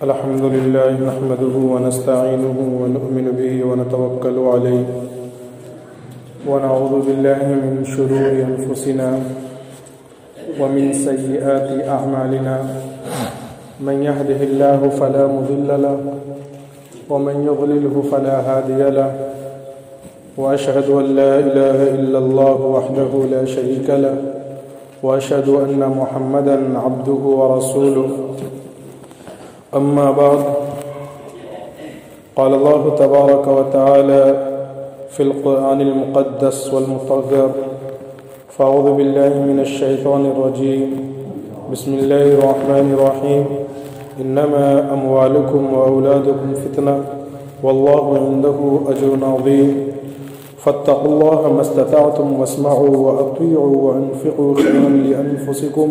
الحمد لله نحمده ونستعينه ونؤمن به ونتوكل عليه ونعوذ بالله من شرور أنفسنا ومن سيئات أعمالنا من يهده الله فلا مضل له ومن يضلله فلا هادي له وأشهد أن لا إله إلا الله وحده لا شريك له وأشهد أن محمدا عبده ورسوله أما بعد قال الله تبارك وتعالى في القرآن المقدس والمطهر فأعوذ بالله من الشيطان الرجيم بسم الله الرحمن الرحيم إنما أموالكم وأولادكم فتنة والله عنده أجر عظيم فاتقوا الله ما استطعتم واسمعوا وأطيعوا وأنفقوا خيرا لأنفسكم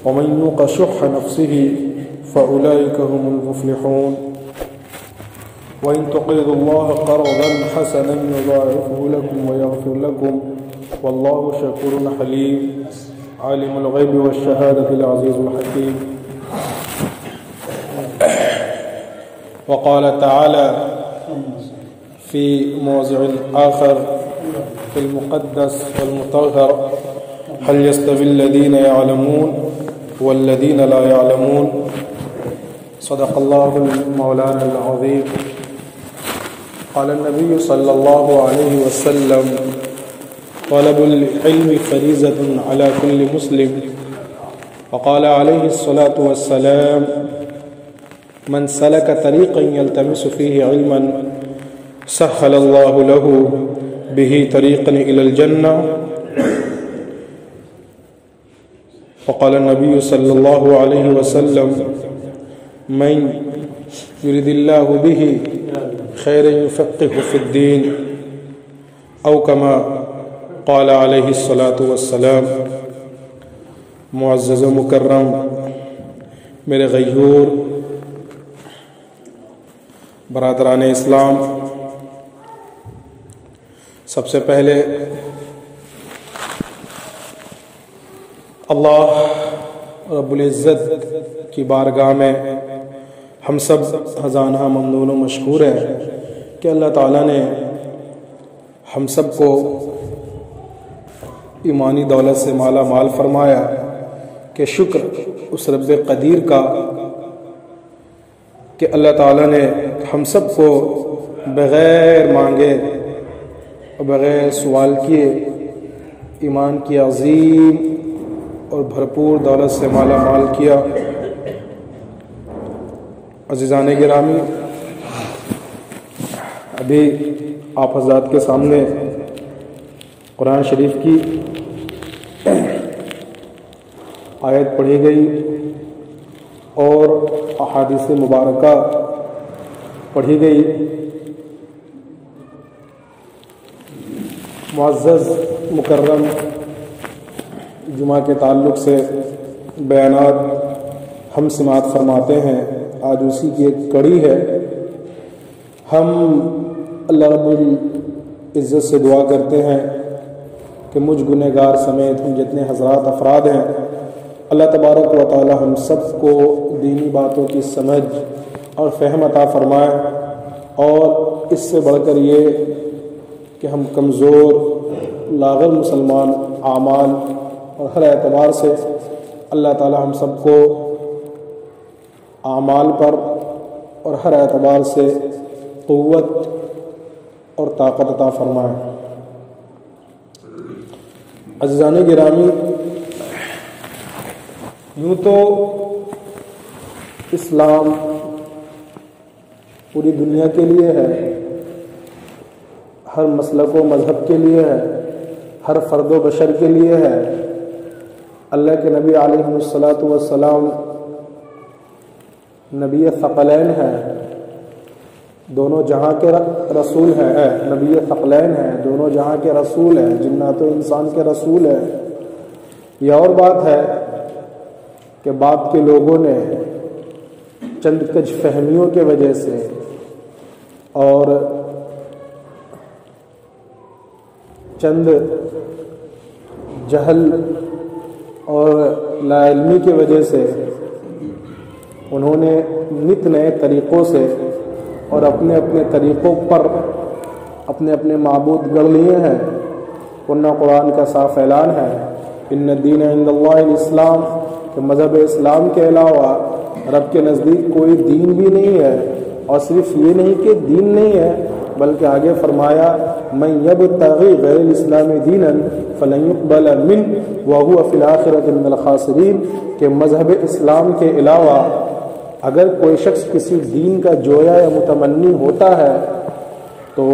ومن يوق شح نفسه فأولئك هم المفلحون وإن تقرضوا الله قرضا حسنا يضاعفه لكم ويغفر لكم والله شكور حليم عالم الغيب والشهادة العزيز الحكيم. وقال تعالى في موضع آخر في المقدس والمطهر هل يستوي الذين يعلمون والذين لا يعلمون صدق الله المولانا العظيم. قال النبي صلى الله عليه وسلم طلب العلم فريضة على كل مسلم وقال عليه الصلاة والسلام من سلك طريقا يلتمس فيه علما سهل الله له به طريقا إلى الجنة. وقال النبي صلى الله عليه وسلم من يريد الله به خيرا يفقهه في الدين أو كما قال عليه الصلاة والسلام. معزز و مکرم میرے غیور برادران اسلام، سب سے پہلے اللہ رب العزت کی بارگاہ میں ہم سب خزانہ ممنون و مشکور ہے کہ اللہ تعالیٰ نے ہم سب کو ایمانی دولت سے مالا مال فرمایا کہ شکر اس رب قدیر کا کہ اللہ تعالیٰ نے ہم سب کو بغیر مانگے اور بغیر سوال کیے ایمان کی عظیم اور بھرپور دولت سے مالا مال کیا. عزیزان گرامی، ابھی آپ حضرات کے سامنے قرآن شریف کی آیت پڑھی گئی اور احادیث مبارکہ پڑھی گئی. معزز مکرم جمعہ کے تعلق سے بیانات ہم سماعت فرماتے ہیں، آج اسی کی ایک کڑی ہے. ہم اللہ رب العزت سے دعا کرتے ہیں کہ مجھ گنہگار سمیت ہم جتنے حضرات افراد ہیں، اللہ تبارک و تعالی ہم سب کو دینی باتوں کی سمجھ اور فہم عطا فرمائے، اور اس سے بڑھ کر یہ کہ ہم کمزور لاغر مسلمان اعمال اور ہر اعتبار سے اللہ تعالی ہم سب کو اعمال پر اور ہر اعتبار سے قوت اور طاقت عطا فرمائے. عزیزان گرامی، یوں تو اسلام پوری دنیا کے لیے ہے، ہر مسلک و مذہب کے لیے ہے، ہر فرد و بشر کے لیے ہے. اللہ کے نبی علیہ الصلاۃ والسلام نبی ثقلین ہے، دونوں جہاں کے رسول ہیں. نبی ثقلین ہے، دونوں جہاں کے رسول ہیں، جنات و انسان کے رسول ہیں. یہ اور بات ہے کہ بعد کے لوگوں نے چند کج فہمیوں کے وجہ سے اور چند جہل اور لا علمی کی وجہ سے انہوں نے نت نئے طریقوں سے اور اپنے اپنے طریقوں پر اپنے اپنے معبود گڑھ لیے ہیں، ورنہ قرآن کا صاف اعلان ہے ان الدین عند اللہ الاسلام، کہ مذہب اسلام کے علاوہ رب کے نزدیک کوئی دین بھی نہیں ہے۔ اور صرف یہ نہیں کہ دین نہیں ہے، بلکہ آگے فرمایا من یبتغی غیر الاسلام دینا فلن یقبل منہ وہو فی الآخرۃ من الخاسرین، کہ مذہب اسلام کے علاوہ اگر کوئی شخص کسی دین کا جویا یا متمنی ہوتا ہے تو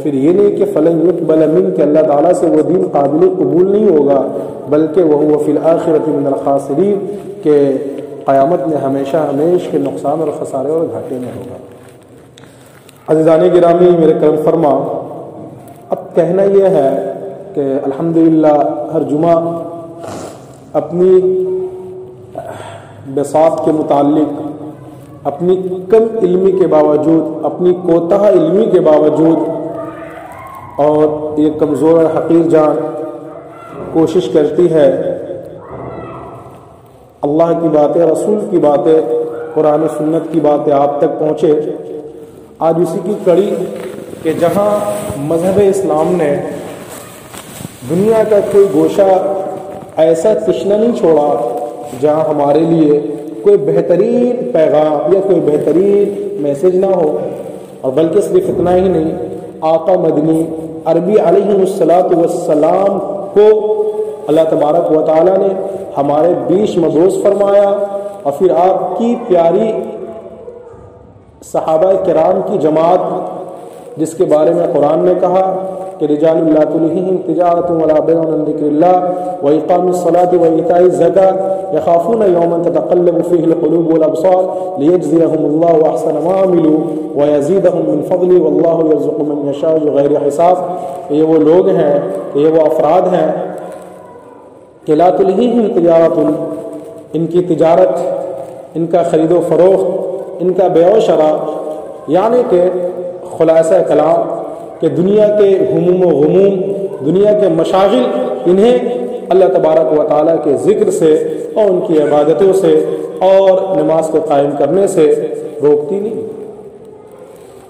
پھر یہ نہیں کہ فلن یقبل منہ، کہ اللہ تعالیٰ سے وہ دین قابل قبول نہیں ہوگا، بلکہ وہو فی الآخرۃ من الخاسرین، کہ قیامت میں ہمیشہ ہمیشہ کے نقصان اور خسارے اور گھاٹے میں ہوگا۔ عزیزان گرامی میرے کرم فرما، اب کہنا یہ ہے کہ الحمدللہ ہر جمعہ اپنی بساط کے متعلق، اپنی کم علمی کے باوجود، اپنی کوتاہ علمی کے باوجود اور یہ کمزور اور حقیر جان کوشش کرتی ہے اللہ کی باتیں، رسول کی باتیں، قرآن و سنت کی باتیں آپ تک پہنچے۔ آج اسی کی کڑی کہ جہاں مذہب اسلام نے دنیا کا کوئی گوشہ ایسا تشنہ نہیں چھوڑا جہاں ہمارے لیے کوئی بہترین پیغام یا کوئی بہترین میسج نہ ہو، اور بلکہ صرف اتنا ہی نہیں، آقا مدنی عربی علیہ الصلاۃ والسلام کو اللہ تبارک و تعالیٰ نے ہمارے بیچ مبعوث فرمایا، اور پھر آپ کی پیاری صحابہ کرام کی جماعت جس کے بارے میں قرآن نے کہا کہ رجال لا تلہیہم تجارۃ ولا بیع عن ذکر اللہ واقام الصلاۃ وایتاء الزکاۃ یخافون یوما تتقلب فیہ القلوب والابصار لیجزیہم اللہ احسن ما عملوا ویزیدہم من فضلہ واللہ یرزق من یشاء بغیر حساب۔ یہ وہ لوگ ہیں، یہ وہ افراد ہیں کہ لا تلہیہم تجارۃ، ان کی تجارت، ان کا خرید و فروخت، ان کا بیع و شراء، یعنی کہ خلاصہ کلام کہ دنیا کے ہموم و غموم، دنیا کے مشاغل انہیں اللہ تبارک و تعالیٰ کے ذکر سے اور ان کی عبادتوں سے اور نماز کو قائم کرنے سے روکتی نہیں۔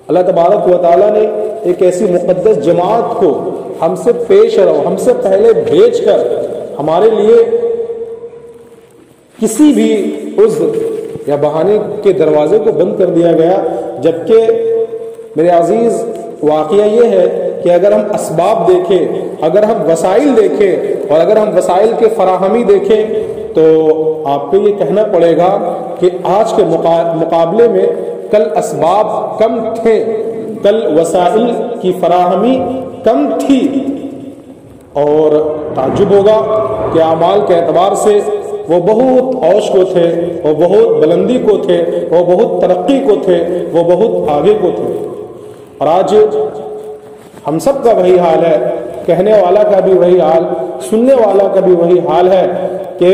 اللہ تبارک و تعالیٰ نے ایک ایسی مقدس جماعت کو ہم سے پیش رو، ہم سے پہلے بھیج کر ہمارے لیے کسی بھی عذر یا بہانے کے دروازے کو بند کر دیا گیا، جبکہ میرے عزیز واقعہ یہ ہے کہ اگر ہم اسباب دیکھیں، اگر ہم وسائل دیکھیں اور اگر ہم وسائل کے فراہمی دیکھیں تو آپ کو یہ کہنا پڑے گا کہ آج کے مقابلے میں کل اسباب کم تھے، کل وسائل کی فراہمی کم تھی، اور تعجب ہوگا کہ اعمال کے اعتبار سے وہ بہت عوش کو تھے، وہ بہت بلندی کو تھے، وہ بہت ترقی کو تھے، وہ بہت آگے کو تھے۔ اور آج ہم سب کا وہی حال ہے، کہنے والا کا بھی وہی حال، سننے والا کا بھی وہی حال ہے کہ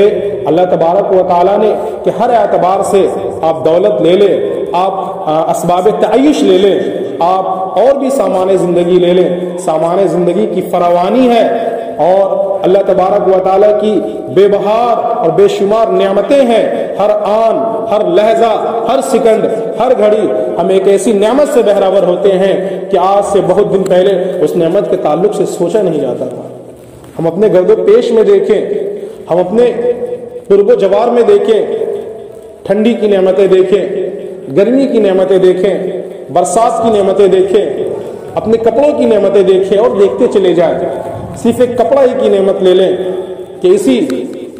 اللہ تبارک و تعالیٰ نے کہ ہر اعتبار سے آپ دولت لے لیں، آپ اسباب تعیش لے لیں، آپ اور بھی سامان زندگی لے لیں، سامان زندگی کی فراوانی ہے، اور اللہ تبارک و تعالیٰ کی بے بہار اور بے شمار نعمتیں ہیں۔ ہر آن، ہر لحظہ، ہر سیکنڈ، ہر گھڑی ہم ایک ایسی نعمت سے بہرور ہوتے ہیں کہ آج سے بہت دن پہلے اس نعمت کے تعلق سے سوچا نہیں جاتا تھا۔ ہم اپنے گرد و پیش میں دیکھیں، ہم اپنے قرب و جوار میں دیکھیں، ٹھنڈی کی نعمتیں دیکھیں، گرمی کی نعمتیں دیکھیں، برسات کی نعمتیں دیکھیں، اپنے کپڑوں کی نعمتیں دیکھیں، اور دیکھتے چلے جائیں۔ صرف ایک کپڑا ہی کی نعمت لے لیں کہ اسی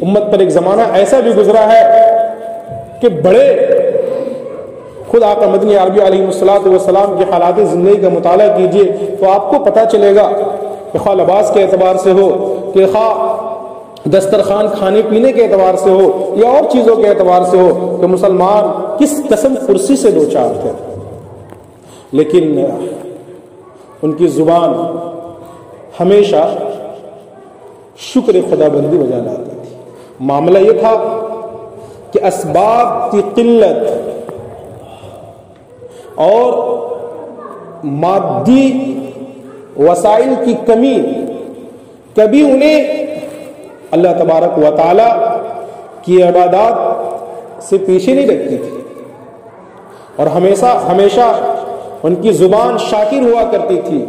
امت پر ایک زمانہ ایسا بھی گزرا ہے کہ بڑے خود آقا مدنی عربی علیہ الصلوۃ والسلام کے حالات زندگی کا مطالعہ کیجئے تو آپ کو پتہ چلے گا کہ خواہ لباس کے اعتبار سے ہو، کہ خواہ دسترخوان کھانے پینے کے اعتبار سے ہو، یا اور چیزوں کے اعتبار سے ہو، کہ مسلمان کس قسم کرسی سے دوچار تھے، لیکن ان کی زبان ہمیشہ شکر خدا بندی بجا لاتی تھی۔ معاملہ یہ تھا کہ اسباب کی قلت اور مادی وسائل کی کمی کبھی انہیں اللہ تبارک و تعالی کی عبادات سے پیچھے نہیں رکھتی تھی، اور ہمیشہ ان کی زبان شاکر ہوا کرتی تھی،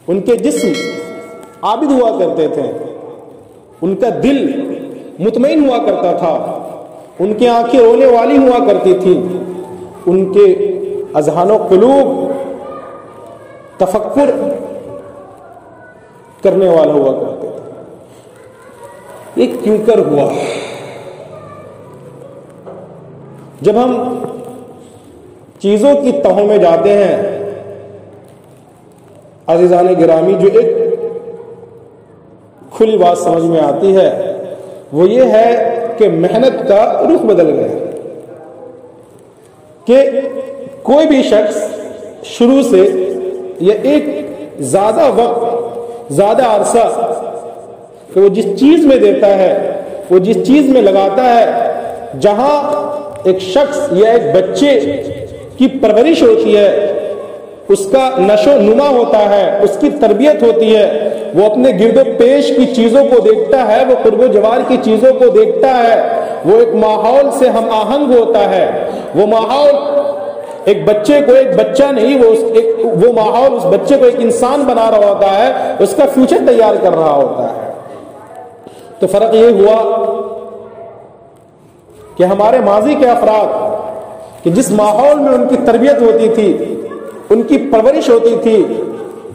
ان کے جسم عابد ہوا کرتے تھے، ان کا دل مطمئن ہوا کرتا تھا، ان کی آنکھیں رونے والی ہوا کرتی تھی، ان کے اذہان و قلوب تفکر کرنے والا ہوا کرتے تھے۔ یہ کیوں کر ہوا؟ جب ہم چیزوں کی تہوں میں جاتے ہیں عزیزان گرامی، جو ایک کھلی بات سمجھ میں آتی ہے وہ یہ ہے کہ محنت کا رخ بدل گیا، کہ کوئی بھی شخص شروع سے یا ایک زیادہ وقت زیادہ عرصہ کہ وہ جس چیز میں دیتا ہے، وہ جس چیز میں لگاتا ہے، جہاں ایک شخص یا ایک بچے کی پرورش ہوتی ہے، اس کا نشو و نما ہوتا ہے، اس کی تربیت ہوتی ہے، وہ اپنے گرد و پیش کی چیزوں کو دیکھتا ہے، وہ قرب و جوار کی چیزوں کو دیکھتا ہے، وہ ایک ماحول سے ہم آہنگ ہوتا ہے۔ وہ ماحول ایک بچے کو ایک بچہ نہیں، وہ ماحول اس بچے کو ایک انسان بنا رہا ہوتا ہے، اس کا فیوچر تیار کر رہا ہوتا ہے۔ تو فرق یہ ہوا کہ ہمارے ماضی کے افراد کہ جس ماحول میں ان کی تربیت ہوتی تھی، ان کی پرورش ہوتی تھی،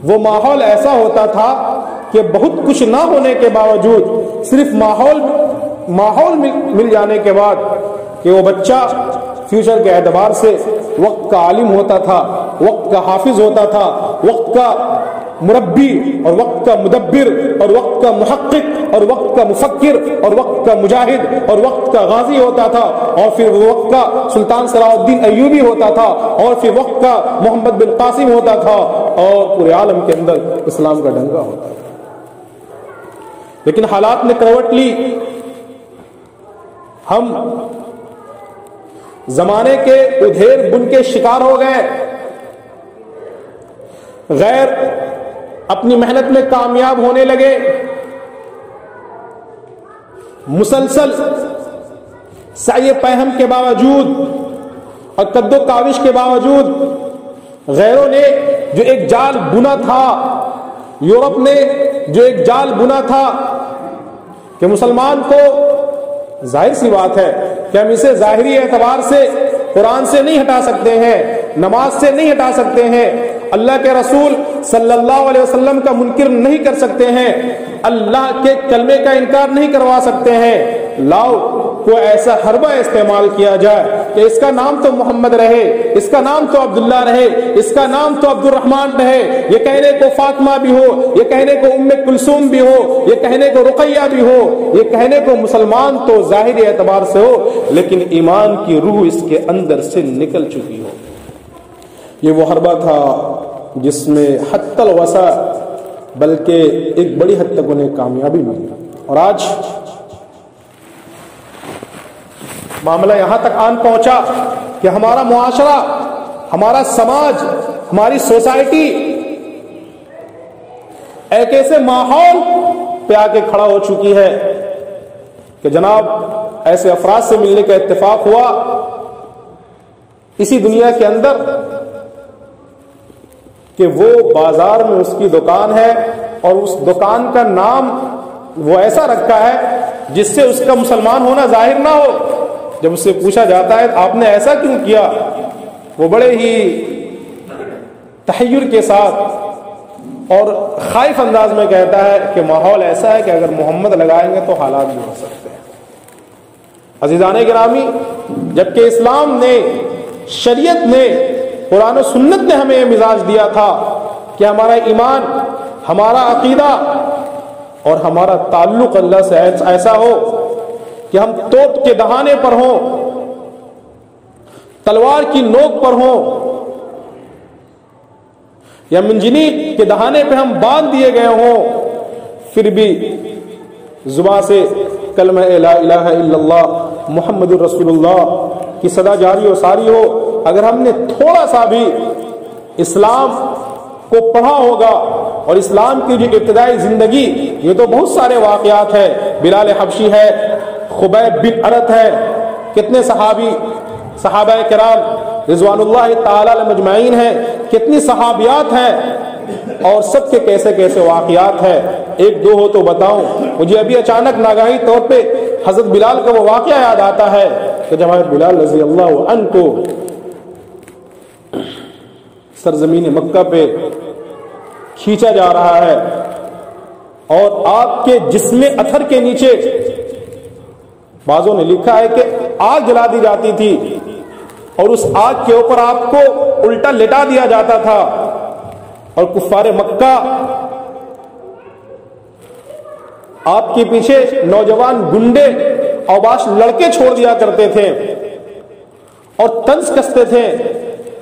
وہ ماحول ایسا ہوتا تھا کہ بہت کچھ نہ ہونے کے باوجود صرف ماحول مل جانے کے بعد کہ وہ بچہ فیوچر کے اعتبار سے وقت کا عالم ہوتا تھا، وقت کا حافظ ہوتا تھا، وقت کا مربی اور وقت کا مدبر اور وقت کا محقق اور وقت کا مفکر اور وقت کا مجاہد اور وقت کا غازی ہوتا تھا، اور پھر وقت کا سلطان صلاح الدین ایوبی ہوتا تھا، اور پھر وقت کا محمد بن قاسم ہوتا تھا، اور پورے عالم کے اندر اسلام کا ڈنگا ہوتا تھا۔ لیکن حالات نے کروٹ لی، ہم زمانے کے ادھیر بن کے شکار ہو گئے، غیر اپنی محنت میں کامیاب ہونے لگے، مسلسل سعی پہم کے باوجود اور قد و کاوش کے باوجود غیروں نے جو ایک جال بنا تھا، یورپ نے جو ایک جال بنا تھا کہ مسلمان کو، ظاہر سی بات ہے کہ ہم اسے ظاہری اعتبار سے قرآن سے نہیں ہٹا سکتے ہیں، نماز سے نہیں ہٹا سکتے ہیں، اللہ کے رسول صلی اللہ علیہ وسلم کا منکر نہیں کر سکتے ہیں، اللہ کے کلمے کا انکار نہیں کروا سکتے ہیں، لاؤ کوئی ایسا حربہ استعمال کیا جائے کہ اس کا نام تو محمد رہے، اس کا نام تو عبداللہ رہے، اس کا نام تو عبد الرحمن رہے، یہ کہنے کو فاطمہ بھی ہو، یہ کہنے کو ام کلثوم بھی ہو، یہ کہنے کو رقیہ بھی ہو، یہ کہنے کو مسلمان تو ظاہری اعتبار سے ہو، لیکن ایمان کی روح اس کے اندر سے نکل چکی ہو۔ یہ وہ حربہ تھا جس میں حتی الوسع بلکہ ایک بڑی حد تک انہیں کامیابی ملی، اور آج معاملہ یہاں تک آن پہنچا کہ ہمارا معاشرہ، ہمارا سماج، ہماری سوسائٹی ایک ایسے ماحول پہ آ کے کھڑا ہو چکی ہے کہ جناب ایسے افراد سے ملنے کا اتفاق ہوا اسی دنیا کے اندر کہ وہ بازار میں اس کی دکان ہے اور اس دکان کا نام وہ ایسا رکھا ہے جس سے اس کا مسلمان ہونا ظاہر نہ ہو۔ جب اس سے پوچھا جاتا ہے آپ نے ایسا کیوں کیا، وہ بڑے ہی تحیر کے ساتھ اور خائف انداز میں کہتا ہے کہ ماحول ایسا ہے کہ اگر محمد لگائیں گے تو حالات بھی ہو سکتے ہیں۔ عزیزان گرامی، جبکہ اسلام نے، شریعت نے، قرآن و سنت نے ہمیں یہ مزاج دیا تھا کہ ہمارا ایمان، ہمارا عقیدہ اور ہمارا تعلق اللہ سے ایسا ہو کہ ہم توپ کے دہانے پر ہوں، تلوار کی نوک پر ہوں، یا منجنیق کے دہانے پہ ہم باندھ دیے گئے ہوں، پھر بھی زبان سے کلمہ لا الہ الا اللہ محمد الرسول اللہ کی صدا جاری و ساری ہو۔ اگر ہم نے تھوڑا سا بھی اسلام کو پڑھا ہوگا، اور اسلام کی جو ابتدائی زندگی، یہ تو بہت سارے واقعات ہیں، بلال حبشی ہے، خبیب بن ارت ہے، کتنے صحابہ کرام رضوانullah تعالی علیہ مجمعین ہیں، کتنی صحابیات ہیں اور سب کے کیسے کیسے واقعات ہیں. ایک دو ہو تو بتاؤں. مجھے ابھی اچانک ناگہانی طور پہ حضرت بلال کا وہ واقعہ یاد آتا ہے کہ جب حضرت بلال رضی اللہ عنہ کو سرزمین مکہ پہ کھینچا جا رہا ہے اور آگ کے جسم اتھر کے نیچے بعضوں نے لکھا ہے کہ آگ جلا دی جاتی تھی اور اس آگ کے اوپر آپ کو الٹا لٹا دیا جاتا تھا اور کفار مکہ آپ کے پیچھے نوجوان گنڈے اوباش لڑکے چھوڑ دیا کرتے تھے اور طنز کستے تھے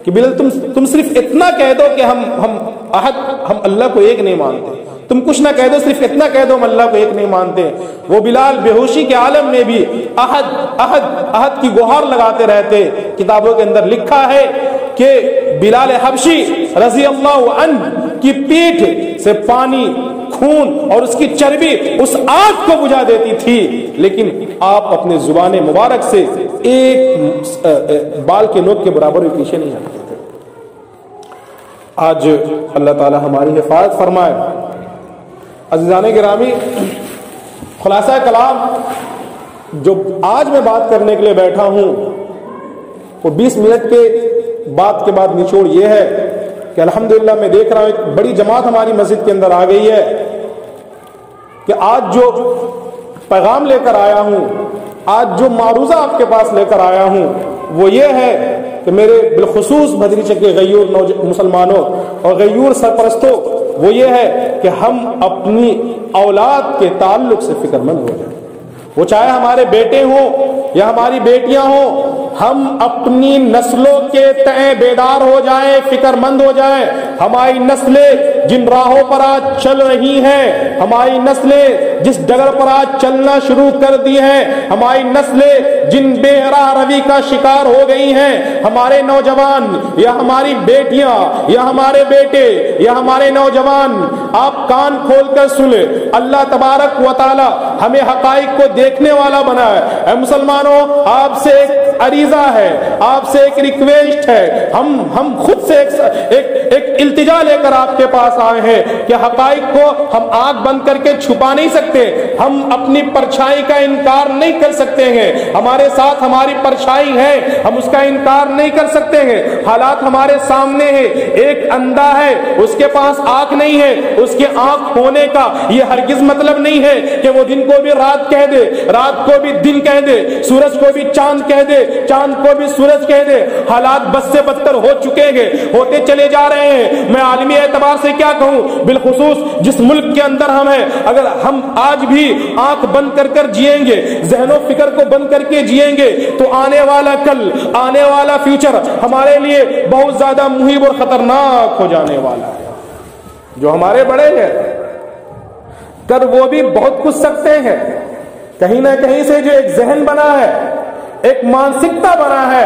کہ بلال تم صرف اتنا کہہ دو کہ ہم اللہ کو ایک نہیں مانتے. تم کچھ نہ کہہ دو، صرف اتنا کہہ دو ہم اللہ کو ایک نہیں مانتے. وہ بلال بے ہوشی کے عالم میں بھی احد احد احد کی گہار لگاتے رہتے. کتابوں کے اندر لکھا ہے کہ بلال حبشی رضی اللہ عنہ کی پیٹھ سے پانی، خون اور اس کی چربی اس آگ کو بجھا دیتی تھی، لیکن آپ اپنے زبان مبارک سے ایک بال کے نوک کے برابر بھی پیچھے نہیں ہٹتے تھے. آج اللہ تعالی ہماری حفاظت فرمائے. عزیزان گرامی، خلاصہ کلام جو آج میں بات کرنے کے لیے بیٹھا ہوں وہ 20 منٹ کے بات کے بعد نچوڑ یہ ہے کہ الحمدللہ میں دیکھ رہا ہوں ایک بڑی جماعت ہماری مسجد کے اندر آ گئی ہے کہ آج جو پیغام لے کر آیا ہوں، آج جو معروضہ آپ کے پاس لے کر آیا ہوں وہ یہ ہے کہ میرے بالخصوص مدنی کے غیور مسلمانوں اور غیور سرپرستوں، وہ یہ ہے کہ ہم اپنی اولاد کے تعلق سے فکر مند ہو جائیں. وہ چاہے ہمارے بیٹے ہوں یا ہماری بیٹیاں ہوں، ہم اپنی نسلوں کے تئیں بیدار ہو جائیں، فکر مند ہو جائیں. ہماری نسلیں جن راہوں پر آج چل رہی ہیں، ہماری نسلیں جس ڈگر پر آج چلنا شروع کر دی ہیں، ہماری نسلیں جن بے راہ روی کا شکار ہو گئی ہیں، ہمارے نوجوان یا ہماری بیٹیاں یا ہمارے بیٹے یا ہمارے نوجوان، آپ کان کھول کر سنیں. اللہ تبارک و تعالی ہمیں حقائق کو دیکھنے والا بنا ہے. اے مسلمانوں، آپ سے ایک عریضہ ہے، آپ سے ایک ریکویسٹ ہے. ہم خود سے ایک التجا لے کر آپ کے پاس آئے ہیں کہ حقائق کو ہم آنکھ بند کر کے چھپا نہیں سکتے. ہم اپنی پرچھائی کا انکار نہیں کر سکتے ہیں. ہمارے ساتھ ہماری پرچھائی ہے، ہم اس کا انکار نہیں کر سکتے ہیں. حالات ہمارے سامنے ہیں. ایک اندھا ہے، اس کے پاس آنکھ نہیں ہے. اس کے آنکھ ہونے کا یہ ہرگز مطلب نہیں ہے کہ وہ دن کو بھی رات کہہ دے، رات کو بھی دن کہہ دے، سورج کو بھی چاند کہہ دے، چاند کو بھی سورج کہہ دے. حالات بد سے بدتر ہو چکے ہیں، ہوتے چلے جا رہے ہیں. میں عالمی اعتبار سے کیا کہوں، بالخصوص جس ملک کے اندر ہم ہیں، اگر ہم آج بھی آنکھ بند کر کر جیئیں گے، ذہن و فکر کو بند کر کے جیئیں گے، تو آنے والا کل، آنے والا فیوچر ہمارے لیے بہت زیادہ محیب اور خطرناک ہو جانے والا ہے. جو ہمارے بڑے ہیں کر وہ بھی بہت کچھ سکتے ہیں. کہیں نہ کہیں سے جو ایک ذہن بنا ہے، ایک مانسکتا بنا ہے،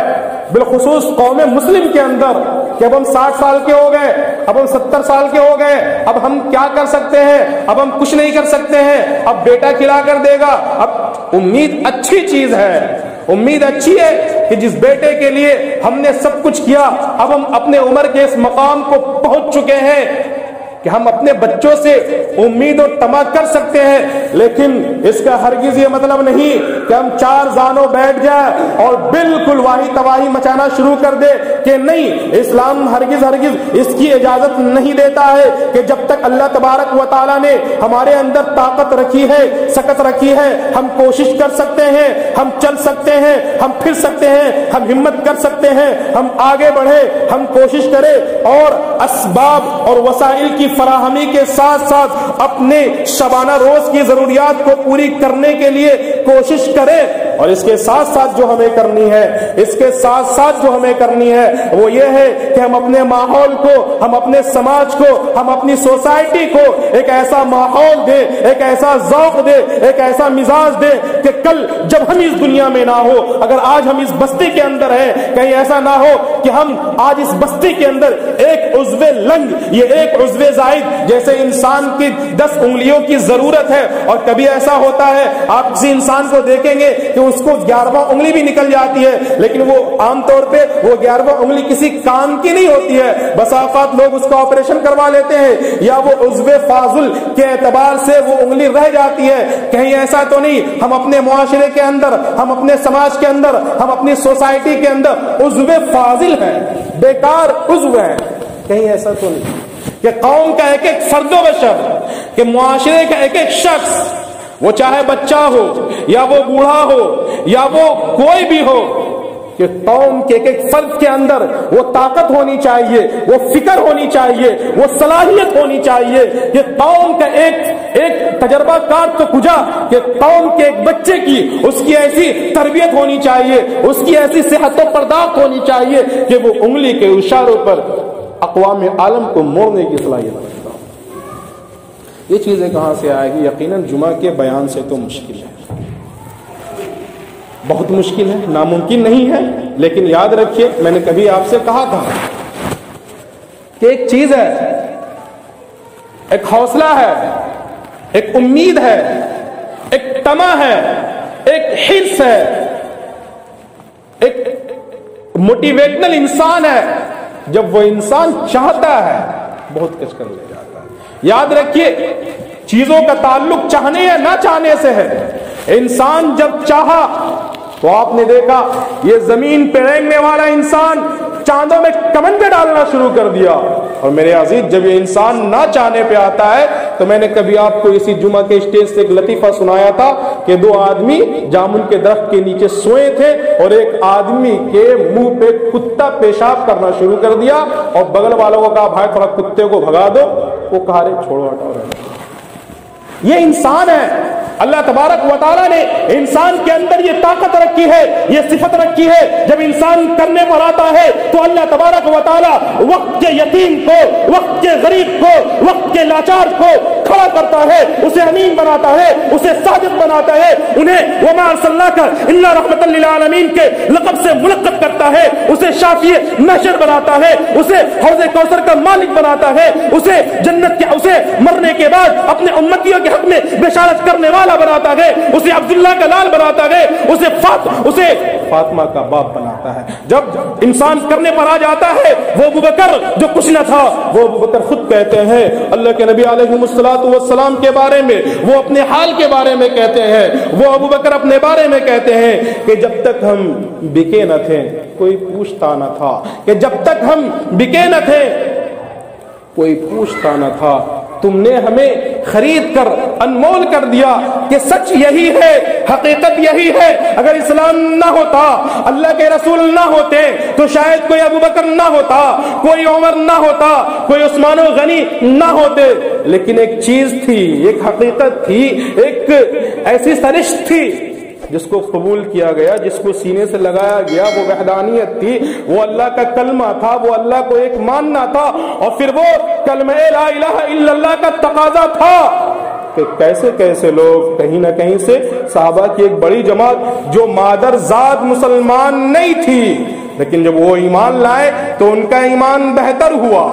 بالخصوص قوم مسلم کے اندر، کہ اب ہم 60 سال کے ہو گئے، اب ہم 70 سال کے ہو گئے، اب ہم کیا کر سکتے ہیں، اب ہم کچھ نہیں کر سکتے ہیں، اب بیٹا کھلا کر دے گا. اب امید اچھی چیز ہے، امید اچھی ہے کہ جس بیٹے کے لیے ہم نے سب کچھ کیا، اب ہم اپنے عمر کے اس مقام کو پہنچ چکے ہیں کہ ہم اپنے بچوں سے امید اور طمع کر سکتے ہیں. لیکن اس کا ہرگز یہ مطلب نہیں کہ ہم چار زانوں بیٹھ جائیں اور بالکل واہی تباہی مچانا شروع کر دے کہ نہیں، اسلام ہرگز اس کی اجازت نہیں دیتا ہے کہ جب تک اللہ تبارک و تعالیٰ نے ہمارے اندر طاقت رکھی ہے، سکت رکھی ہے، ہم کوشش کر سکتے ہیں، ہم چل سکتے ہیں، ہم پھر سکتے ہیں، ہم ہمت کر سکتے ہیں، ہم آگے بڑھے، ہم کوشش کریں اور اسباب اور وسائل کی فراہمی کے ساتھ ساتھ اپنے شبانہ روز کی ضروریات کو پوری کرنے کے لیے کوشش کریں. اور اس کے ساتھ ساتھ جو ہمیں کرنی ہے، اس کے ساتھ ساتھ جو ہمیں کرنی ہے وہ یہ ہے کہ ہم اپنے ماحول کو، ہم اپنے سماج کو، ہم اپنی سوسائٹی کو ایک ایسا ماحول دے، ایک ایسا ذوق دے، ایک ایسا مزاج دے کہ کل جب ہم اس دنیا میں نہ ہو، اگر آج ہم اس بستی کے اندر ہیں، کہیں ایسا نہ ہو کہ ہم آج اس بستی کے اندر ایک عضو لنگ، یہ ایک عضو زائد، جیسے انسان کی 10 انگلیوں کی ضرورت ہے، اور کبھی ایسا ہوتا ہے آپ کسی انسان انسان کو دیکھیں گے کہ اس کو 11واں انگلی بھی نکل جاتی ہے، لیکن وہ عام طور پہ وہ 11واں انگلی کسی کام کی نہیں ہوتی ہے، بس اوقات لوگ اس کا آپریشن کروا لیتے ہیں یا وہ عضو فاضل کے اعتبار سے وہ انگلی رہ جاتی ہے۔ کہیں ایسا تو نہیں ہم اپنے معاشرے کے اندر، ہم اپنے سماج کے اندر، ہم اپنی سوسائٹی کے اندر عضو فاضل ہیں، بیکار عضو ہیں؟ کہیں ایسا تو نہیں کہ قوم کا ایک ایک فرد و بشر، کہ معاشرے کا ایک ایک شخص، وہ چاہے بچہ ہو یا وہ بوڑھا ہو یا وہ کوئی بھی ہو، کہ قوم کے ایک ایک فرد کے اندر وہ طاقت ہونی چاہیے، وہ فکر ہونی چاہیے، وہ صلاحیت ہونی چاہیے کہ قوم کا ایک تجربہ کار تو کجا کہ قوم کے ایک بچے کی اس کی ایسی تربیت ہونی چاہیے، اس کی ایسی صحت و پرداخت ہونی چاہیے کہ وہ انگلی کے اشاروں پر اقوام عالم کو موڑنے کی صلاحیت رکھتا ہو۔ یہ چیزیں کہاں سے آئے گی؟ یقیناً جمعہ کے بیان سے تو مشکل ہے، بہت مشکل ہے، ناممکن نہیں ہے، لیکن یاد رکھیے میں نے کبھی آپ سے کہا تھا کہ ایک چیز ہے، ایک حوصلہ ہے، ایک امید ہے، ایک طمع ہے، ایک حرص ہے، ایک موٹیویشنل انسان ہے، جب وہ انسان چاہتا ہے بہت کچھ کر لے جاتا ہے۔ یاد رکھیے چیزوں کا تعلق چاہنے یا نہ چاہنے سے ہے۔ انسان جب چاہا تو آپ نے دیکھا یہ زمین پہ رینگنے والا انسان چاندوں میں کمندیں ڈالنا شروع کر دیا، اور میرے عزیز جب یہ انسان نہ چاہنے پہ آتا ہے تو میں نے کبھی آپ کو اسی جمعہ کے اسٹیج سے ایک لطیفہ سنایا تھا کہ 2 آدمی جامن کے درخت کے نیچے سوئے تھے اور ایک آدمی کے منہ پہ کتا پیشاب کرنا شروع کر دیا اور بغل والوں کو کہا بھائی تھوڑا کتے کو بھگا دو، وہ کہا رہے چھوڑو ہٹاؤ رہے۔ یہ انسان ہے، اللہ تبارک و تعالیٰ نے انسان کے اندر یہ طاقت رکھی ہے، یہ صفت رکھی ہے، جب انسان کرنے پر آتا ہے تو اللہ تبارک و تعالیٰ وقت کے یتیم کو، وقت کے غریب کو، وقت کے لاچار کو کھڑا کرتا ہے، اسے امین بناتا ہے، اسے صادق بناتا ہے، انہیں وما ارسلناک الا رحمۃ للعالمین کے لقب سے ملقب کرتا ہے، اسے شافی محشر بناتا ہے، اسے حوض کوثر کا مالک بناتا ہے، اسے جنت کے، اسے مرنے کے بعد اپنے امتیوں کے حق میں بشارت کرنے والا بناتا ہے، اسے عبداللہ کا لال بناتا ہے، اسے فاطمہ کا باپ بناتا ہے۔ جب انسان کرنے پر آ جاتا ہے وہ ابوبکر جو کچھ نہ تھا، وہ ابوبکر خود کہتے ہیں اللہ کے نبی علیہ الصلوۃ والسلام کے بارے میں، وہ اپنے حال کے بارے میں کہتے ہیں، وہ ابوبکر اپنے بارے میں کہتے ہیں کہ جب تک ہم بکے نہ تھے کوئی پوچھتا نہ تھا، کہ جب تک ہم بکے نہ تھے کوئی پوچھتا نہ تھا، تم نے ہمیں خرید کر انمول کر دیا، کہ سچ یہی ہے، حقیقت یہی ہے۔ اگر اسلام نہ ہوتا، اللہ کے رسول نہ ہوتے تو شاید کوئی ابوبکر نہ ہوتا، کوئی عمر نہ ہوتا، کوئی عثمان غنی نہ ہوتے، لیکن ایک چیز تھی، ایک حقیقت تھی، ایک ایسی سرشت تھی جس کو قبول کیا گیا، جس کو سینے سے لگایا گیا، وہ وحدانیت تھی، وہ اللہ کا کلمہ تھا، وہ اللہ کو ایک ماننا تھا، اور پھر وہ کلمہ لا الہ الا اللہ کا تقاضا تھا کہ کیسے کیسے لوگ کہیں نہ کہیں سے صحابہ کی ایک بڑی جماعت جو مادر ذات مسلمان نہیں تھی، لیکن جب وہ ایمان لائے تو ان کا ایمان بہتر ہوا،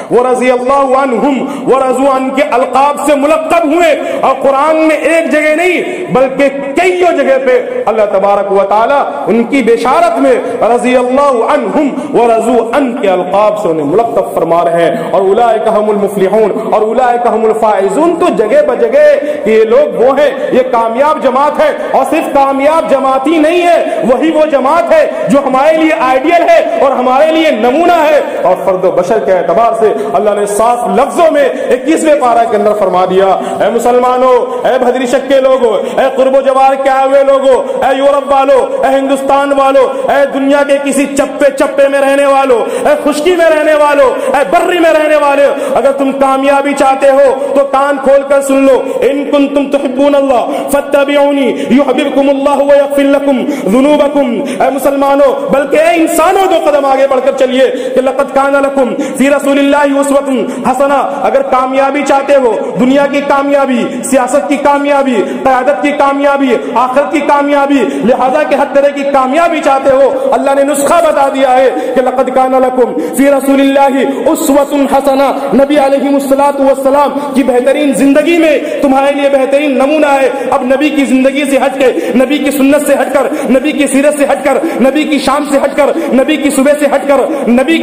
وہ رضی اللہ عنہم ورضوا عنہ کے القاب سے ملقب ہوئے، اور قرآن میں ایک جگہ نہیں بلکہ کئیوں جگہ پہ اللہ تبارک و تعالی ان کی بشارت میں رضی اللہ عنہم ورضوا عنہ کے القاب سے انہیں ملقب فرما رہے ہیں، اور اولئک هم المفلحون اور اولئک هم الفائزون۔ تو جگہ بجگہ یہ لوگ وہ ہیں، یہ کامیاب جماعت ہے، اور صرف کامیاب جماعت ہی نہیں ہے، وہی وہ جماعت ہے جو ہمارے لیے آئیڈیل ہے اور ہمارے لیے نمونہ ہے، اور فرد و بشر کے اعتبار سے اللہ نے صاف لفظوں میں 21ویں پارہ کے اندر فرما دیا، اے مسلمانوں، اے بھدری شک کے لوگوں، اے قرب و جوار کے آئے ہوئے لوگوں، اے یورپ والوں، اے ہندوستان والوں، اے دنیا کے کسی چپے چپے میں رہنے والوں، اے خشکی میں رہنے والوں، اے بری میں رہنے والوں، اگر تم کامیابی چاہتے ہو تو کان کھول کر سن لو، ان کنتم تحبون اللہ فاتبعونی یحببکم اللہ ویغفر لکم ذنوبکم۔ اے مسلمانوں، بلکہ اے انسانوں 2 قدم آگے بڑھ کر چلیے کہ لقد کان لکم فی رسول اللہ اسوۃ حسنہ. اگر کامیابی چاہتے ہو، دنیا کی کامیابی، سیاست کی کامیابی، قیادت کی کامیابی، آخرت کی کامیابی، لہذا کہ ہر طرح کی کامیابی چاہتے ہو، اللہ نے نسخہ بتا دیا ہے کہ لقد کان لکم فی رسول اللہ اسوۃ حسنہ. نبی علیہ الصلوۃ والسلام کی بہترین زندگی میں تمہارے لیے بہترین نمونہ ہے. اب نبی کی زندگی سے ہٹ کے، نبی کی سنت سے ہٹ کر، نبی کی سیرت سے ہٹ کر، نبی کی شان سے ہٹ کر، نبی کی صبح سے ہٹ کر، نبی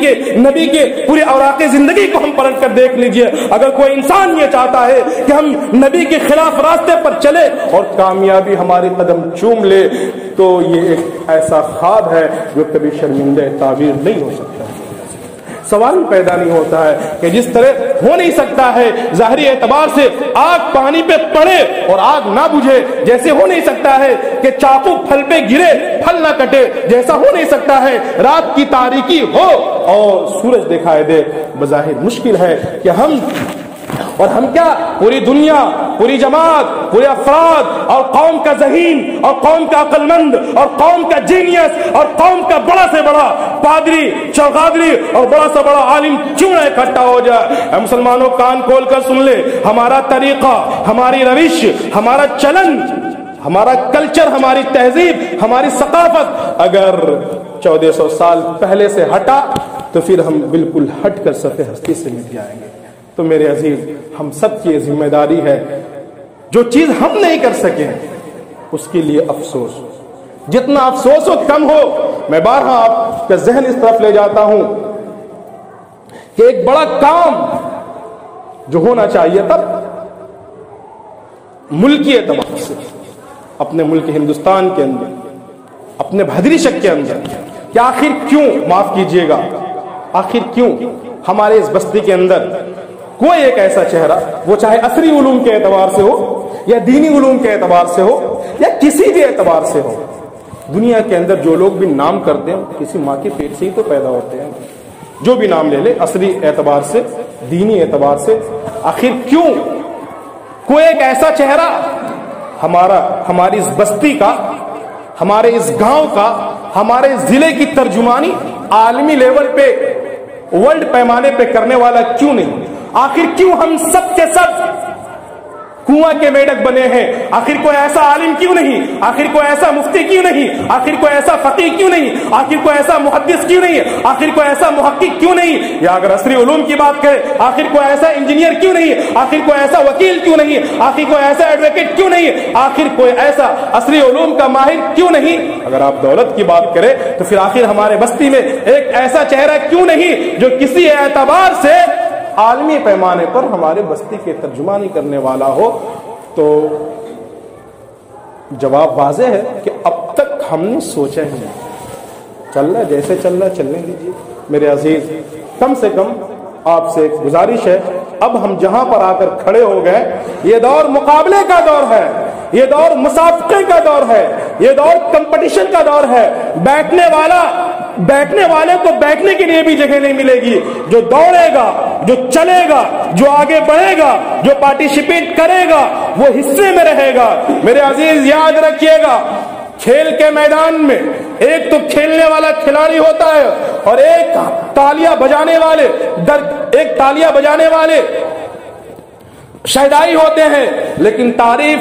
کے پورے اوراق زندگی کو ہم پلٹ کر دیکھ لیجئے. اگر کوئی انسان یہ چاہتا ہے کہ ہم نبی کے خلاف راستے پر چلے اور کامیابی ہماری قدم چوم لے، تو یہ ایک ایسا خواب ہے جو کبھی شرمندہ تعبیر نہیں ہو سکتا. سوال پیدا نہیں ہوتا ہے کہ جس طرح ہو نہیں سکتا ہے ظاہری اعتبار سے آگ پانی پہ پڑے اور آگ نہ بجھے، جیسے ہو نہیں سکتا ہے کہ چاقو پھل پہ گرے پھل نہ کٹے، جیسا ہو نہیں سکتا ہے رات کی تاریکی ہو اور سورج دکھائی دے. بظاہر مشکل ہے کہ ہم کیا پوری دنیا، پوری جماعت، پورے افراد اور قوم کا ذہین اور قوم کا عقل مند اور قوم کا جینیس اور قوم کا بڑا سے بڑا پادری، چوغادری اور بڑا سے بڑا عالم کیوں نہ اکٹھا ہو جائے. اے مسلمانوں، کان کھول کر سن لے، ہمارا طریقہ، ہماری روش، ہمارا چلن، ہمارا کلچر، ہماری تہذیب، ہماری ثقافت اگر 1400 سال پہلے سے ہٹا تو پھر ہم بالکل ہٹ کر سطح ہستی سے مٹ جائیں گے. تو میرے عزیز، ہم سب کی ذمہ داری ہے، جو چیز ہم نہیں کر سکے اس کے لیے افسوس، جتنا افسوس ہو کم ہو. میں بارہا آپ کا ذہن اس طرف لے جاتا ہوں کہ ایک بڑا کام جو ہونا چاہیے تب ملکی اعتبار سے، اپنے ملک ہندوستان کے اندر، اپنے بھدری شک کے اندر، کہ آخر کیوں، معاف کیجئے گا، آخر کیوں ہمارے اس بستی کے اندر کوئی ایک ایسا چہرہ، وہ چاہے عصری علوم کے اعتبار سے ہو یا دینی علوم کے اعتبار سے ہو یا کسی بھی اعتبار سے ہو، دنیا کے اندر جو لوگ بھی نام کرتے ہیں کسی ماں کے پیٹ سے ہی تو پیدا ہوتے ہیں، جو بھی نام لے لے، عصری اعتبار سے، دینی اعتبار سے، آخر کیوں کوئی ایک ایسا چہرہ ہماری اس بستی کا، ہمارے اس گاؤں کا، ہمارے ضلع کی ترجمانی عالمی لیول پہ، ورلڈ پیمانے پہ کرنے والا کیوں نہیں؟ آخر کیوں ہم سب کے سب کنواں کے میڈک بنے ہیں؟ آخر کوئی ایسا عالم کیوں نہیں؟ آخر کوئی ایسا مفتی کیوں نہیں؟ آخر کوئی ایسا فقیہ کیوں نہیں؟ آخر کوئی ایسا محدث کیوں نہیں؟ آخر کوئی ایسا محقق کیوں نہیں؟ یا اگر عصری علوم کی بات کریں، آخر کوئی ایسا انجینئر کیوں نہیں؟ آخر کوئی ایسا وکیل کیوں نہیں؟ آخر کوئی ایسا ایڈوکیٹ کیوں نہیں؟ آخر کوئی ایسا عصری علوم کا ماہر کیوں نہیں؟ اگر آپ دولت کی بات کریں تو پھر آخر ہمارے بستی میں ایک ایسا چہرہ کیوں نہیں جو کسی اعتبار سے عالمی پیمانے پر ہمارے بستی کے ترجمانی کرنے والا ہو؟ تو جواب واضح ہے کہ اب تک ہم نے سوچا ہی نہیں. چل رہا جیسے چل رہا چلنے دیجیے. میرے عزیز، کم سے کم آپ سے ایک گزارش ہے، اب ہم جہاں پر آ کر کھڑے ہو گئے، یہ دور مقابلے کا دور ہے، یہ دور مسابقے کا دور ہے، یہ دور کمپٹیشن کا دور ہے. بیٹھنے والے کو بیٹھنے کے لیے بھی جگہ نہیں ملے گی. جو دوڑے گا، جو چلے گا، جو آگے بڑھے گا، جو پارٹیسپیٹ کرے گا، وہ حصے میں رہے گا. میرے عزیز، یاد رکھیے گا، کھیل کے میدان میں ایک تو کھیلنے والا کھلاڑی ہوتا ہے اور ایک تالیاں بجانے والے شہدائی ہوتے ہیں. لیکن تعریف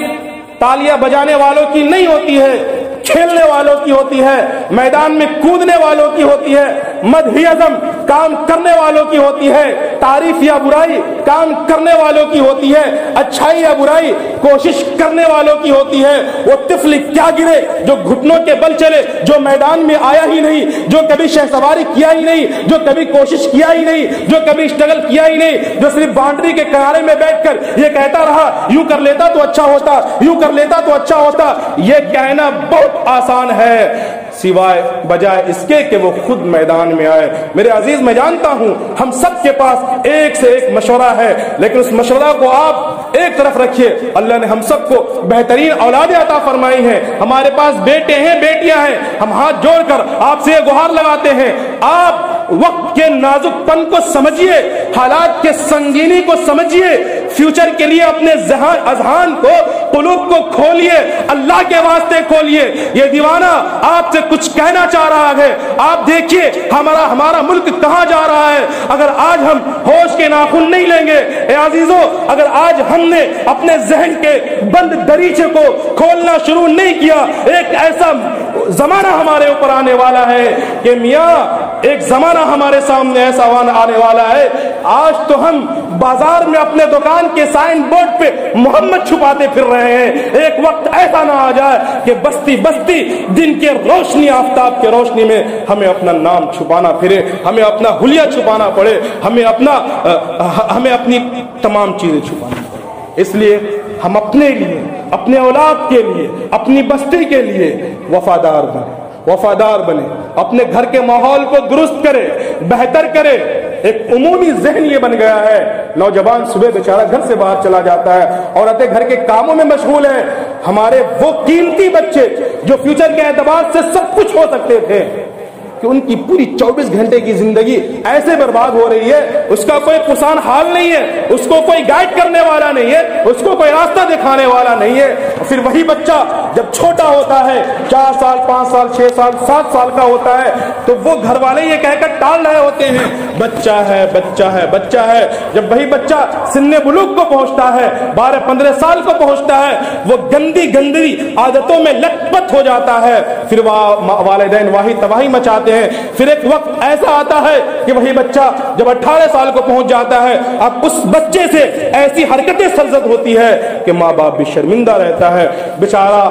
تالیاں بجانے والوں کی نہیں ہوتی ہے، کھیلنے والوں کی ہوتی ہے، میدان میں کودنے والوں کی ہوتی ہے، مدحیزم کام کرنے والوں کی ہوتی ہے، تعریف یا برائی کام کرنے والوں کی ہوتی ہے، اچھائی یا برائی کوشش کرنے والوں کی ہوتی ہے. وہ طفل کیا گرے جو گھٹنوں کے بل چلے، جو میدان میں آیا ہی نہیں، جو کبھی شہ سواری کیا ہی نہیں، جو کبھی کوشش کیا ہی نہیں، جو کبھی اسٹرگل کیا ہی نہیں، جو صرف باؤنڈری کے کنارے میں بیٹھ کر یہ کہتا رہا یوں کر لیتا تو اچھا ہوتا، یوں کر لیتا تو اچھا ہوتا. یہ کہنا بہت آسان ہے سوائے بجائے اس کے کہ وہ خود میدان میں آئے. میرے عزیز، میں جانتا ہوں ہم سب کے پاس ایک سے ایک مشورہ ہے، لیکن اس مشورہ کو آپ ایک طرف رکھیے. اللہ نے ہم سب کو بہترین اولادیں عطا فرمائی ہیں، ہمارے پاس بیٹے ہیں، بیٹیاں ہیں. ہم ہاتھ جوڑ کر آپ سے یہ گہار لگاتے ہیں، آپ وقت کے نازک پن کو سمجھیے، حالات کے سنگینی کو سمجھیے، فیوچر کے لیے اپنے اذہان کو قلوب کو کھولیے، اللہ کے واسطے کھولیے۔ یہ دیوانہ آپ سے کچھ کہنا چاہ رہا ہے۔ آپ دیکھیے ہمارا ملک کہاں جا رہا ہے اگر آج ہم ہوش کے ناخن نہیں لیں گے۔ اے عزیزو، اگر آج ہم نے اپنے ذہن کے بند دریچے کو کھولنا شروع نہیں کیا، ایک ایسا زمانہ ہمارے اوپر آنے والا ہے کہ میاں ایک زمانہ ہمارے سامنے ایسا آنے والا ہے، آج تو ہم بازار میں اپنے دکان کے سائن بورڈ پہ محمد چھپاتے پھر رہے ہیں، ایک وقت ایسا نہ آ جائے کہ بستی بستی دن کے روشنی، آفتاب کے روشنی میں ہمیں اپنا نام چھپانا پھرے، ہمیں اپنا حلیہ چھپانا پڑے، ہمیں اپنی تمام چیزیں چھپانا پڑے۔ اس لیے ہم اپنے لیے، اپنے اولاد کے لیے، اپنی بستی کے لیے وفادار بنے، اپنے گھر کے ماحول کو درست کرے، بہتر کرے۔ ایک عمومی ذہن یہ بن گیا ہے، نوجوان صبح بیچارہ گھر سے باہر چلا جاتا ہے، عورتیں گھر کے کاموں میں مشغول ہیں، ہمارے وہ قیمتی بچے جو فیوچر کے اعتبار سے سب کچھ ہو سکتے تھے، کہ ان کی پوری 24 گھنٹے کی زندگی ایسے برباد ہو رہی ہے، اس کا کوئی پرسان حال نہیں ہے، اس کو کوئی گائیڈ کرنے والا نہیں ہے، اس کو کوئی راستہ دکھانے والا نہیں ہے۔ پھر وہی بچہ جب چھوٹا ہوتا ہے، 4 سال 5 سال 6 سال 7 سال کا ہوتا ہے، تو وہ گھر والے یہ کہہ کر ٹال رہے ہوتے ہیں بچہ ہے بچہ ہے بچہ ہے۔ جب وہی بچہ سن بلوغ کو پہنچتا ہے، 12-15 سال کو پہنچتا ہے، وہ گندی عادتوں میں لت پت ہو جاتا ہے، پھر والدین واہی تباہی مچاتے ہیں۔ پھر ایک وقت ایسا آتا ہے کہ وہی بچہ جب 18 سال کو پہنچ جاتا ہے، اب اس بچے سے ایسی حرکتیں سرزد ہوتی ہے کہ ماں باپ بھی شرمندہ رہتا ہے، بیچارہ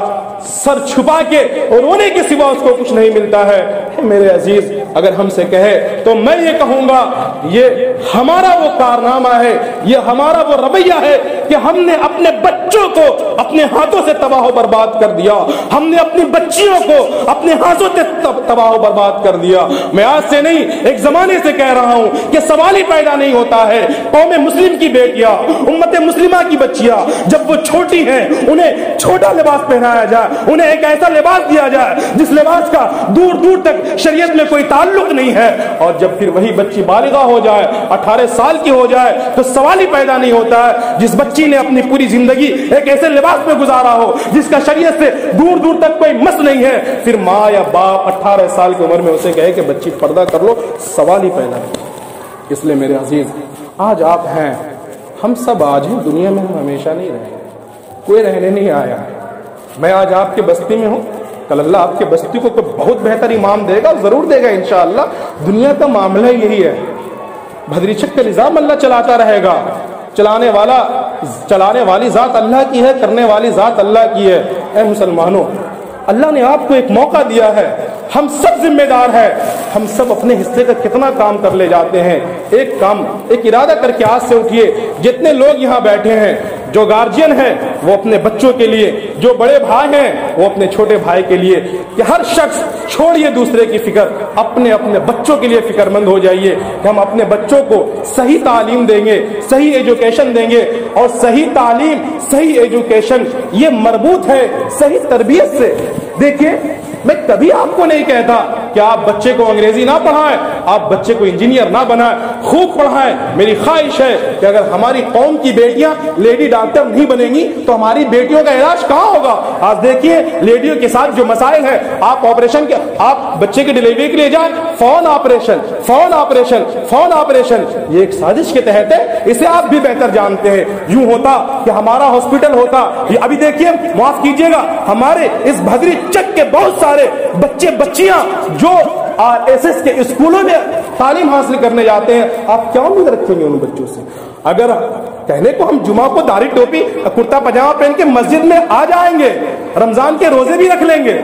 سر چھپا کے اور رونے کے سوا اس کو کچھ نہیں ملتا ہے۔ میرے عزیز، اگر ہم سے کہے تو میں یہ کہوں گا، یہ ہمارا وہ کارنامہ ہے، یہ ہمارا وہ رویہ ہے کہ ہم نے اپنے بچوں کو اپنے ہاتھوں سے تباہ و برباد کر دیا، ہم نے اپنی بچیوں کو اپنے ہاتھوں سے تباہ و برباد کر دیا۔ میں آج سے نہیں، ایک زمانے سے کہہ رہا ہوں کہ سوال ہی پیدا نہیں ہوتا ہے، قوم مسلم کی بیٹیاں، امت مسلمہ کی بچیاں جب وہ چھوٹی ہیں، انہیں چھوٹا لباس پہنایا جائے، انہیں ایک ایسا لباس دیا جائے جس لباس کا دور دور تک شریعت میں کوئی تعلق نہیں ہے، اور جب پھر وہی بچی بالغہ ہو جائے، 18 سال کی ہو جائے، تو سوال ہی پیدا نہیں ہوتا ہے جس بچی نے اپنی پوری زندگی ایک ایسے لباس میں گزارا ہو جس کا شریعت سے دور دور تک کوئی مس نہیں ہے، پھر ماں یا باپ 18 سال کی عمر میں اسے کہے کہ بچی پردہ کر لو، سوال ہی پیدا نہیں۔ اس لیے میرے عزیز، آج آپ ہیں، ہم سب آج ہیں، دنیا میں ہم ہمیشہ نہیں رہیں گے، کوئی رہنے نہیں آیا۔ میں آج آپ کے بستی میں ہوں، کل اللہ آپ کے بستی کو کوئی بہت بہتر امام دے گا، ضرور دے گا انشاءاللہ۔ دنیا کا معاملہ یہی ہے، بھدریچک کا نظام اللہ چلاتا رہے گا، چلانے والی ذات اللہ کی ہے، کرنے والی ذات اللہ کی ہے۔ اے مسلمانوں، اللہ نے آپ کو ایک موقع دیا ہے، ہم سب ذمہ دار ہیں، ہم سب اپنے حصے کا کتنا کام کر لے جاتے ہیں۔ ایک ارادہ کر کے آج سے اٹھیے، جتنے لوگ یہاں بیٹھے ہیں، جو گارجین ہیں وہ اپنے بچوں کے لیے، جو بڑے بھائی ہیں وہ اپنے چھوٹے بھائی کے لیے، کہ ہر شخص چھوڑیے دوسرے کی فکر، اپنے بچوں کے لیے فکر مند ہو جائیے کہ ہم اپنے بچوں کو صحیح تعلیم دیں گے، صحیح ایجوکیشن دیں گے، اور صحیح تعلیم، صحیح ایجوکیشن یہ مربوط ہے صحیح تربیت سے۔ دیکھیے، میں کبھی آپ کو نہیں کہتا کہ آپ بچے کو انگریزی نہ پڑھائیں، آپ بچے کو انجینئر نہ بنائیں، خوب پڑھائیں۔ میری خواہش ہے کہ اگر ہماری قوم کی بیٹیاں لیڈی ڈاکٹر نہیں بنیں گی تو ہماری بیٹیوں کا علاج کہاں ہوگا؟ آج دیکھیے لیڈیوں کے ساتھ جو مسائل ہیں، آپ آپریشن کے، آپ بچے کی ڈلیوری کے لیے جائیں، فون آپریشن، یہ ایک سازش کے تحت ہے، اسے آپ بھی بہتر جانتے ہیں۔ یوں ہوتا کہ ہمارا ہاسپٹل ہوتا، ابھی دیکھیے، معاف کیجیے گا، ہمارے اس بھدری چک کے بہت سارے بچے بچیاں جو RSS کے اسکولوں میں تعلیم حاصل کرنے جاتے ہیں، آپ کیا امید رکھیں گے ان بچوں سے؟ اگر کہنے کو ہم جمعہ کو داڑھی ٹوپی کرتا پاجامہ پہن کے مسجد میں آ جائیں گے، رمضان کے روزے بھی رکھ لیں گے،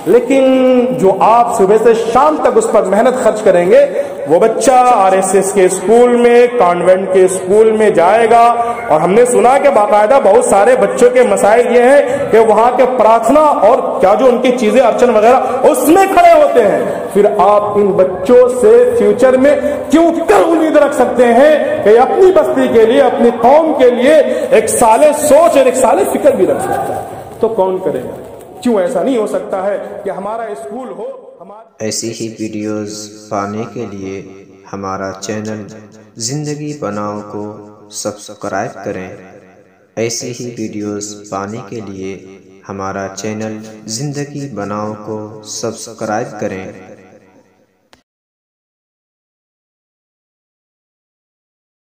لیکن جو آپ صبح سے شام تک اس پر محنت خرچ کریں گے، وہ بچہ RSS کے اسکول میں، کانوینٹ کے اسکول میں جائے گا، اور ہم نے سنا کہ باقاعدہ بہت سارے بچوں کے مسائل یہ ہیں کہ وہاں کے پرارتھنا اور کیا جو ان کی چیزیں ارچن وغیرہ اس میں کھڑے ہوتے ہیں۔ پھر آپ ان بچوں سے فیوچر میں کیوں کر امید رکھ سکتے ہیں کہ اپنی بستی کے لیے، اپنی قوم کے لیے ایک سالے سوچ اور ایک سالے فکر بھی رکھ سکتا ہے؟ تو کون کرے گا؟ کیوں ایسا نہیں ہو سکتا ہے کہ ہمارا اسکول ہو؟ ایسی ہی ویڈیوز پانے کے لیے ہمارا چینل زندگی بناؤ کو سبسکرائب کریں۔ ایسی ہی ویڈیوز پانے کے لیے ہمارا چینل زندگی بناؤ کو سبسکرائب کریں۔